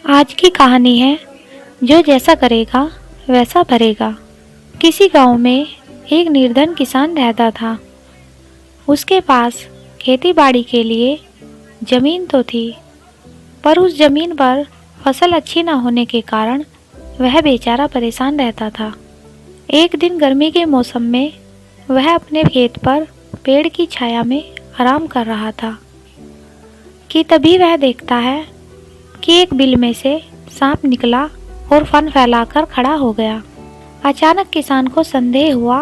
आज की कहानी है जो जैसा करेगा वैसा भरेगा। किसी गांव में एक निर्धन किसान रहता था। उसके पास खेती बाड़ी के लिए जमीन तो थी, पर उस जमीन पर फसल अच्छी न होने के कारण वह बेचारा परेशान रहता था। एक दिन गर्मी के मौसम में वह अपने खेत पर पेड़ की छाया में आराम कर रहा था कि तभी वह देखता है कि एक बिल में से सांप निकला और फन फैलाकर खड़ा हो गया। अचानक किसान को संदेह हुआ,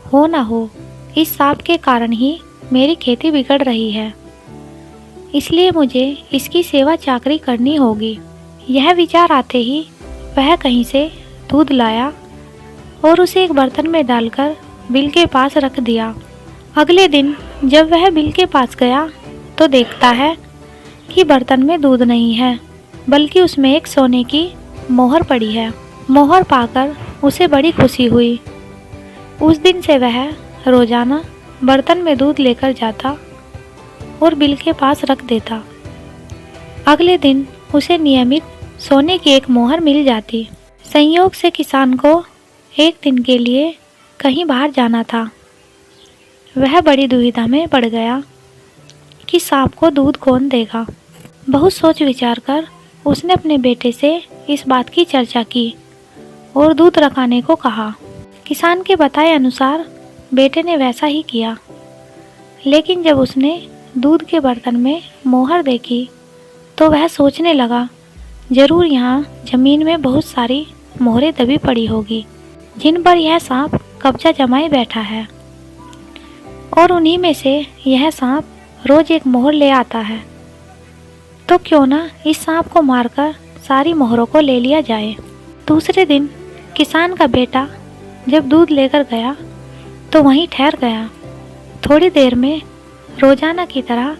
हो न हो इस सांप के कारण ही मेरी खेती बिगड़ रही है, इसलिए मुझे इसकी सेवा चाकरी करनी होगी। यह विचार आते ही वह कहीं से दूध लाया और उसे एक बर्तन में डालकर बिल के पास रख दिया। अगले दिन जब वह बिल के पास गया तो देखता है कि बर्तन में दूध नहीं है, बल्कि उसमें एक सोने की मोहर पड़ी है। मोहर पाकर उसे बड़ी खुशी हुई। उस दिन से वह रोजाना बर्तन में दूध लेकर जाता और बिल के पास रख देता। अगले दिन उसे नियमित सोने की एक मोहर मिल जाती। संयोग से किसान को एक दिन के लिए कहीं बाहर जाना था। वह बड़ी दुविधा में पड़ गया कि सांप को दूध कौन देगा। बहुत सोच विचार कर उसने अपने बेटे से इस बात की चर्चा की और दूध रखाने को कहा। किसान के बताए अनुसार बेटे ने वैसा ही किया, लेकिन जब उसने दूध के बर्तन में मोहर देखी तो वह सोचने लगा, जरूर यहाँ जमीन में बहुत सारी मोहरें दबी पड़ी होगी जिन पर यह सांप कब्जा जमाए बैठा है, और उन्हीं में से यह सांप रोज एक मोहर ले आता है। तो क्यों ना इस सांप को मारकर सारी मोहरों को ले लिया जाए। दूसरे दिन किसान का बेटा जब दूध लेकर गया तो वहीं ठहर गया। थोड़ी देर में रोजाना की तरह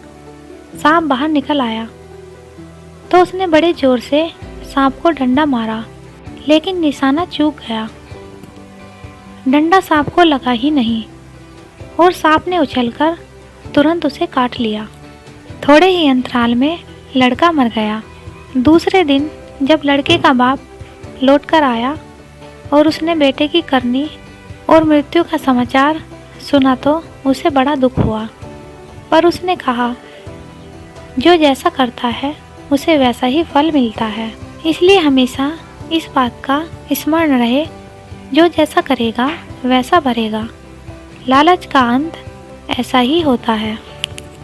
सांप बाहर निकल आया तो उसने बड़े जोर से सांप को डंडा मारा, लेकिन निशाना चूक गया। डंडा सांप को लगा ही नहीं और सांप ने उछलकर तुरंत उसे काट लिया। थोड़े ही अंतराल में लड़का मर गया। दूसरे दिन जब लड़के का बाप लौटकर आया और उसने बेटे की करनी और मृत्यु का समाचार सुना तो उसे बड़ा दुख हुआ, पर उसने कहा, जो जैसा करता है उसे वैसा ही फल मिलता है। इसलिए हमेशा इस बात का स्मरण रहे, जो जैसा करेगा वैसा भरेगा। लालच का अंत ऐसा ही होता है।